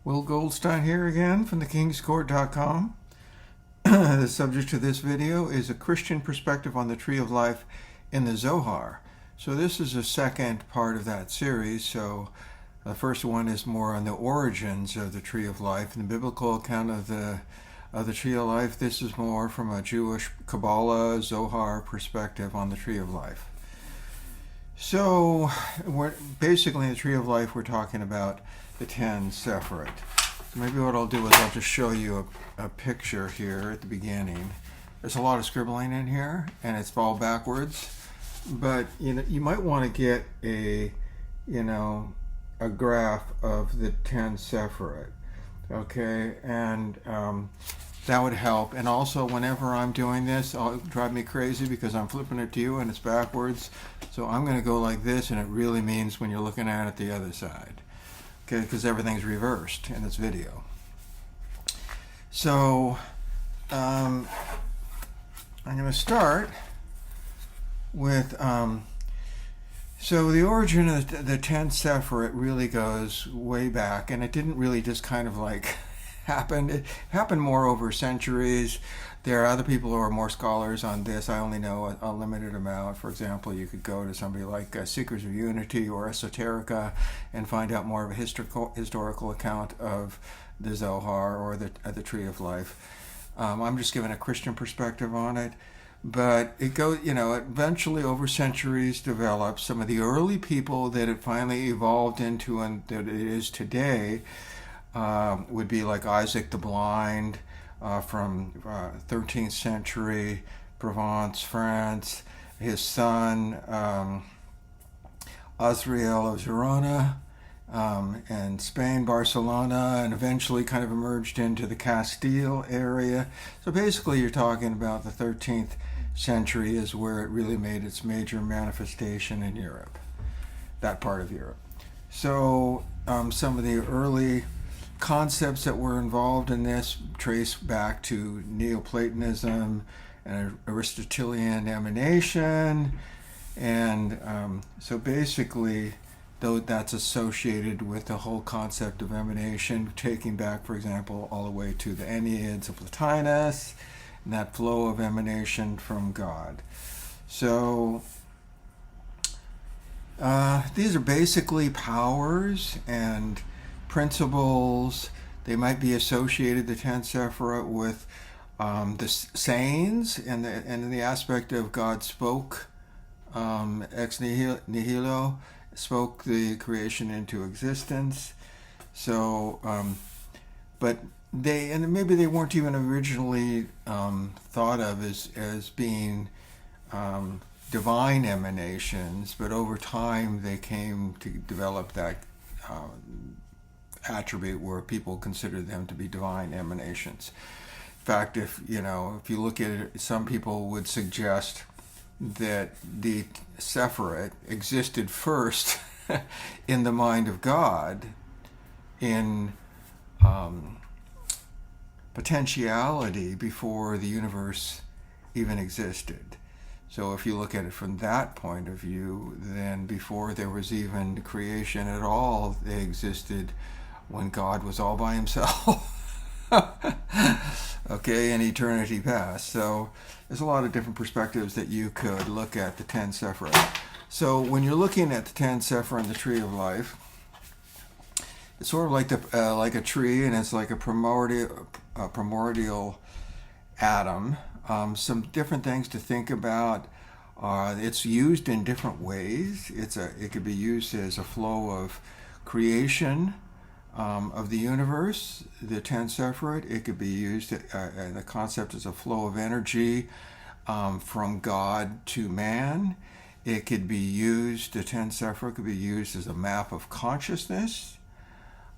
Will Goldstein here again from thekingscourt.com. The subject of this video is a Christian perspective on the tree of life in the Zohar. So this is the second part of that series. So the first one is more on the origins of the tree of life and the biblical account of the tree of life. This is more from a Jewish Kabbalah Zohar perspective on the tree of life. So basically in the tree of life we're talking about the Ten Sefirot. So maybe what I'll do is I'll just show you a picture here at the beginning. There's a lot of scribbling in here and it's all backwards, but you might want to get a graph of the Ten Sefirot, okay, and that would help. And also whenever I'm doing this, it'll drive me crazy because I'm flipping it to you and it's backwards. So I'm going to go like this, and it really means when you're looking at it the other side. Okay, because everything's reversed in this video. So I'm going to start with so the origin of the Ten Sefirot really goes way back, and it didn't really just kind of like happen. It happened more over centuries. There are other people who are more scholars on this. I only know a limited amount. For example, you could go to somebody like Seekers of Unity or Esoterica and find out more of a historical account of the Zohar or the Tree of Life. I'm just giving a Christian perspective on it. But it goes, eventually over centuries developed. Some of the early people that it finally evolved into and that it is today would be like Isaac the Blind, from 13th century Provence, France, his son Azriel of Girona, and Spain, Barcelona, and eventually kind of emerged into the Castile area. So basically you're talking about the 13th century is where it really made its major manifestation in Europe, that part of Europe. So some of the early concepts that were involved in this trace back to Neoplatonism and Aristotelian emanation, and so basically though that's associated with the whole concept of emanation, taking back, for example, all the way to the Enneads of Plotinus and that flow of emanation from God. So these are basically powers and principles. They might be associated, the Ten Sefirot, with the sayings and the aspect of God spoke ex nihilo, spoke the creation into existence. So, but maybe they weren't even originally thought of as being divine emanations, but over time they came to develop that attribute where people consider them to be divine emanations. In fact, if you look at it, some people would suggest that the Sephirot existed first in the mind of God in potentiality before the universe even existed. So if you look at it from that point of view, then before there was even creation at all, they existed when God was all by himself. Okay, in eternity past. So there's a lot of different perspectives that you could look at the Ten Sefirot. So when you're looking at the Ten Sefirot and the Tree of Life, it's sort of like a tree, and it's like a primordial atom. Some different things to think about. It's used in different ways. It could be used as a flow of creation of the universe, the Ten Sefirot. It could be used, the concept is a flow of energy from God to man. It could be used, the Ten Sefirot could be used as a map of consciousness.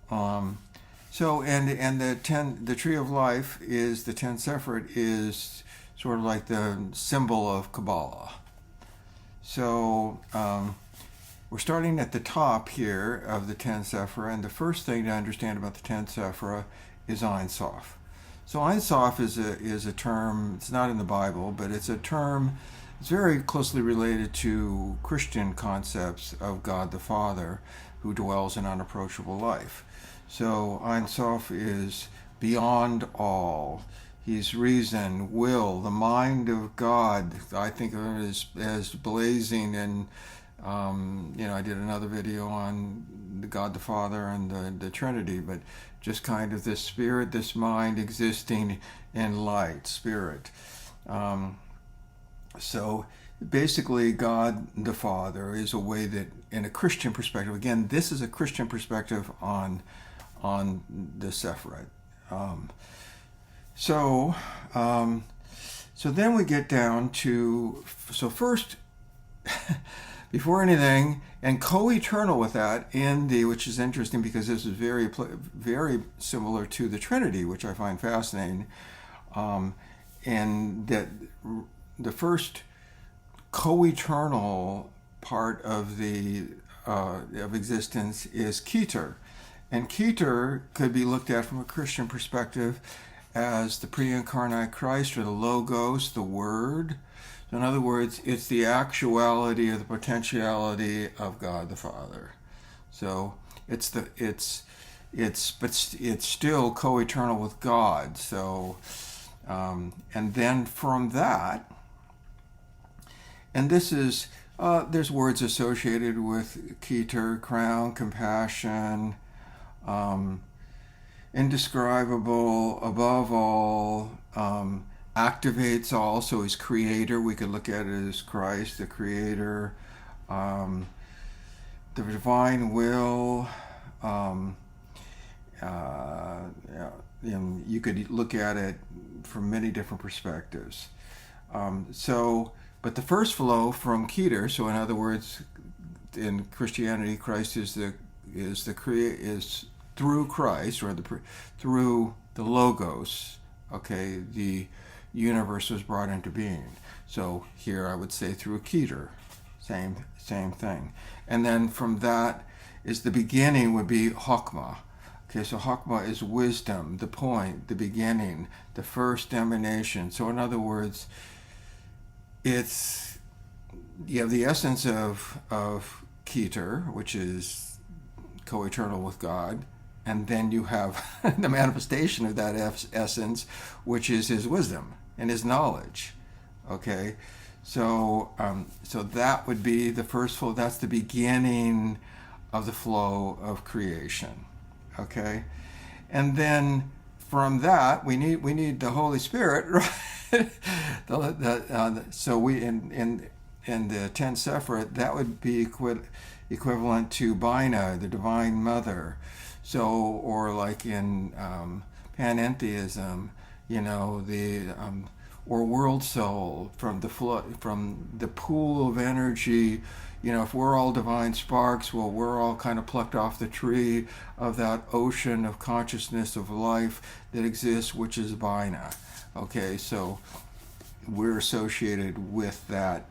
The Tree of Life is, the Ten Sefirot is sort of like the symbol of Kabbalah. So we're starting at the top here of the Ten Sefirot, and the first thing to understand about the Ten Sefirot is Ein Sof. So Ein Sof is a term, it's not in the Bible, but it's a term, it's very closely related to Christian concepts of God the Father, who dwells in unapproachable life. So Ein Sof is beyond all. He's reason, will, the mind of God. I think of it as blazing, and I did another video on the God the Father and the Trinity, but just kind of this spirit, this mind existing in light, spirit. So basically, God the Father is a way that, in a Christian perspective, again, this is a Christian perspective on the Sefirot. So then we get down to, so first, before anything, and co-eternal with that which is interesting because this is very, very similar to the Trinity, which I find fascinating, and that the first co-eternal part of of existence is Keter. And Keter could be looked at from a Christian perspective as the pre-incarnate Christ, or the Logos, the Word. So in other words, it's the actuality or the potentiality of God the Father. So it's still co-eternal with God. So and then from that, and this is there's words associated with Keter: crown, compassion, indescribable, above all, activates all. So he's creator. We could look at it as Christ, the creator, the divine will. You could look at it from many different perspectives. But the first flow from Keter. So in other words, in Christianity, Christ is through Christ, or through the Logos. Okay, the universe was brought into being. So here I would say through Keter, same thing. And then from that is the beginning would be Chokmah. Okay, so Chokmah is wisdom, the point, the beginning, the first emanation. So in other words, it's the essence of Keter, which is co-eternal with God, and then you have the manifestation of that essence, which is his wisdom and his knowledge. Okay, so that would be the first flow. That's the beginning of the flow of creation. Okay, and then from that we need the Holy Spirit, right? So we in the Ten Sefirot, that would be equivalent to Bina, the Divine Mother. So, or like in panentheism, or world soul, from the pool of energy. If we're all divine sparks, well, we're all kind of plucked off the tree of that ocean of consciousness of life that exists, which is Bina. Okay, so we're associated with that.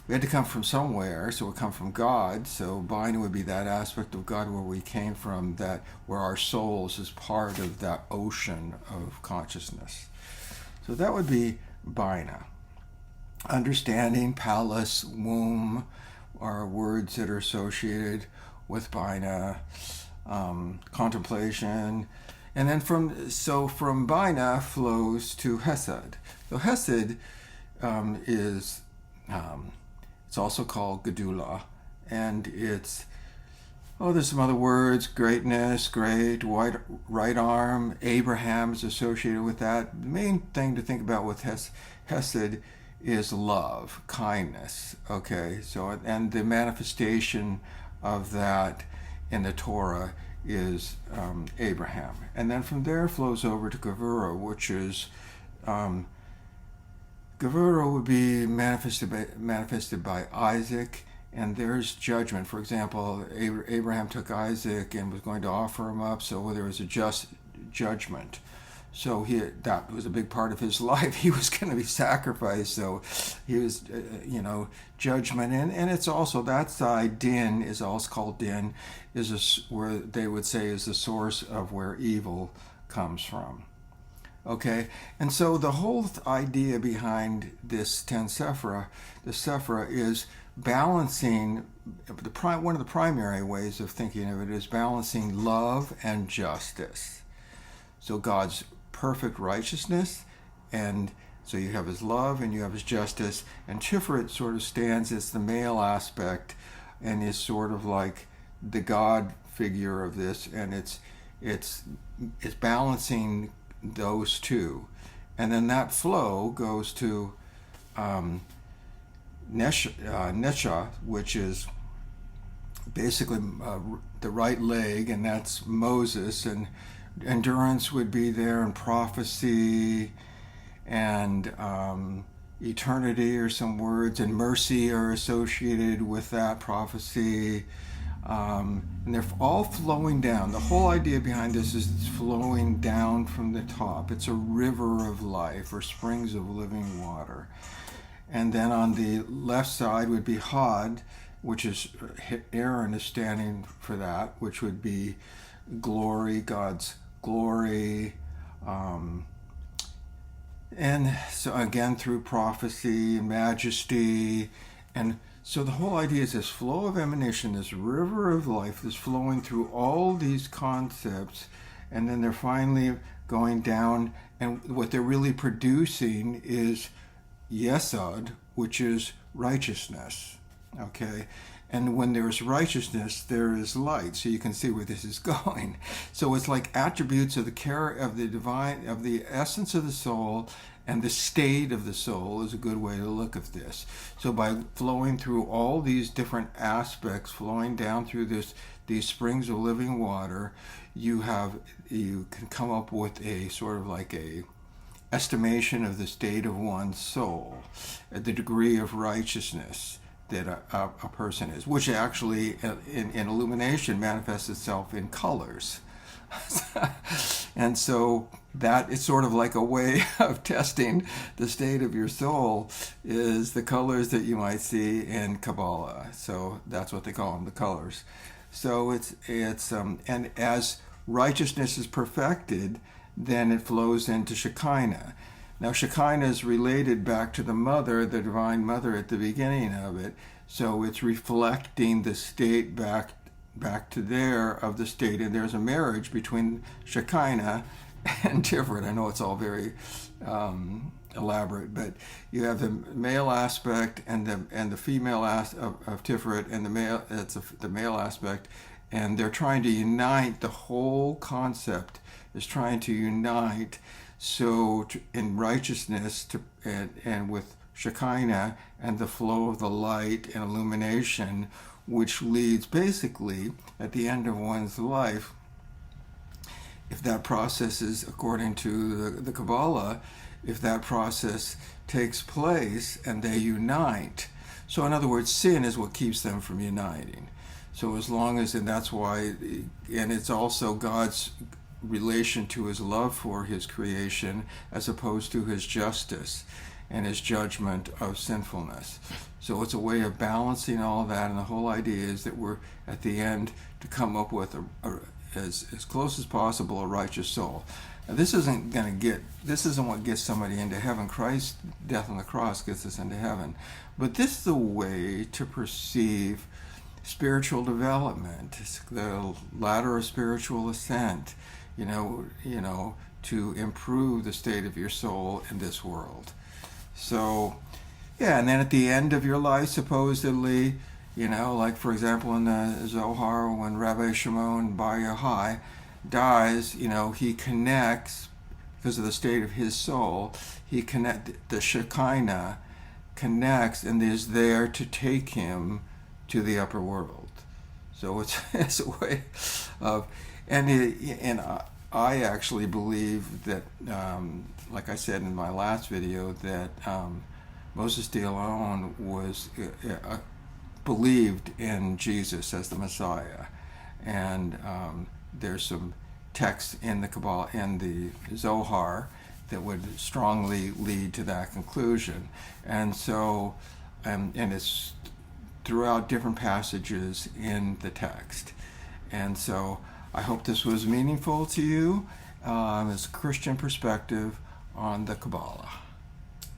We had to come from somewhere, so we come from God. So Bina would be that aspect of God where we came from, that where our souls is part of that ocean of consciousness. So that would be Bina. Understanding, palace, womb are words that are associated with Bina. Contemplation. And then from Bina flows to Hesed. So Hesed is it's also called Gedula, and there's some other words: greatness, great, right arm. Abraham is associated with that. The main thing to think about with Hesed is love, kindness. Okay, so and the manifestation of that in the Torah is Abraham, and then from there flows over to Gevurah, which is Gevurah would be manifested by Isaac, and there's judgment. For example, Abraham took Isaac and was going to offer him up, so there was a just judgment. So that was a big part of his life. He was going to be sacrificed, so he was, judgment. And it's also, that side, din, is also called din, where they would say is the source of where evil comes from. Okay, and so the whole idea behind this Ten Sefirot, the Sephirah, is balancing, one of the primary ways of thinking of it is balancing love and justice. So God's perfect righteousness, and so you have his love and you have his justice, and Tiferet sort of stands as the male aspect and is sort of like the God figure of this, and it's balancing those two. And then that flow goes to Nesha, which is basically the right leg, and that's Moses, and endurance would be there, and prophecy, and eternity are some words, and mercy are associated with that prophecy, and they're all flowing down. The whole idea behind this is it's flowing down from the top. It's a river of life, or springs of living water. And then on the left side would be Had, which is Aaron is standing for that, which would be glory, God's glory. And so again, through prophecy and majesty. And so the whole idea is this flow of emanation, this river of life is flowing through all these concepts, and then they're finally going down, and what they're really producing is Yesod, which is righteousness. Okay? And when there's righteousness, there is light. So you can see where this is going. So it's like attributes of the divine, of the essence of the soul, and the state of the soul is a good way to look at this. So by flowing through all these different aspects, flowing down through these springs of living water, you can come up with a sort of like a estimation of the state of one's soul, at the degree of righteousness that a person is, which actually in illumination manifests itself in colors. And so that is sort of like a way of testing the state of your soul, is the colors that you might see in Kabbalah. So that's what they call them, the colors. So it's and as righteousness is perfected, then it flows into Shekinah. Now Shekinah is related back to the mother, the divine mother at the beginning of it. So it's reflecting the state back to there of the state, and there's a marriage between Shekinah and Tiferet. I know it's all very elaborate, but you have the male aspect and the female of Tiferet, and the male aspect, and they're trying to unite. The whole concept is trying to unite. So in righteousness and with Shekinah and the flow of the light and illumination, which leads basically at the end of one's life, if that process is according to the Kabbalah, if that process takes place and they unite. So in other words, sin is what keeps them from uniting. So as long as, and that's why, and it's also God's relation to his love for his creation as opposed to his justice and his judgment of sinfulness. So it's a way of balancing all that, and the whole idea is that we're at the end to come up with as close as possible a righteous soul. Now, this isn't what gets somebody into heaven. Christ's death on the cross gets us into heaven. But this is a way to perceive spiritual development, the ladder of spiritual ascent, to improve the state of your soul in this world. So, yeah, and then at the end of your life, supposedly, like for example in the Zohar, when Rabbi Shimon Bar Yochai dies, he connects, because of the state of his soul, the Shekinah connects and is there to take him to the upper world. So it's a way of, and I actually believe that, like I said in my last video, that Moses de Leon was believed in Jesus as the Messiah, and there's some texts in the Kabbalah, in the Zohar, that would strongly lead to that conclusion. And so, and it's throughout different passages in the text. And so I hope this was meaningful to you as a Christian perspective on the Kabbalah.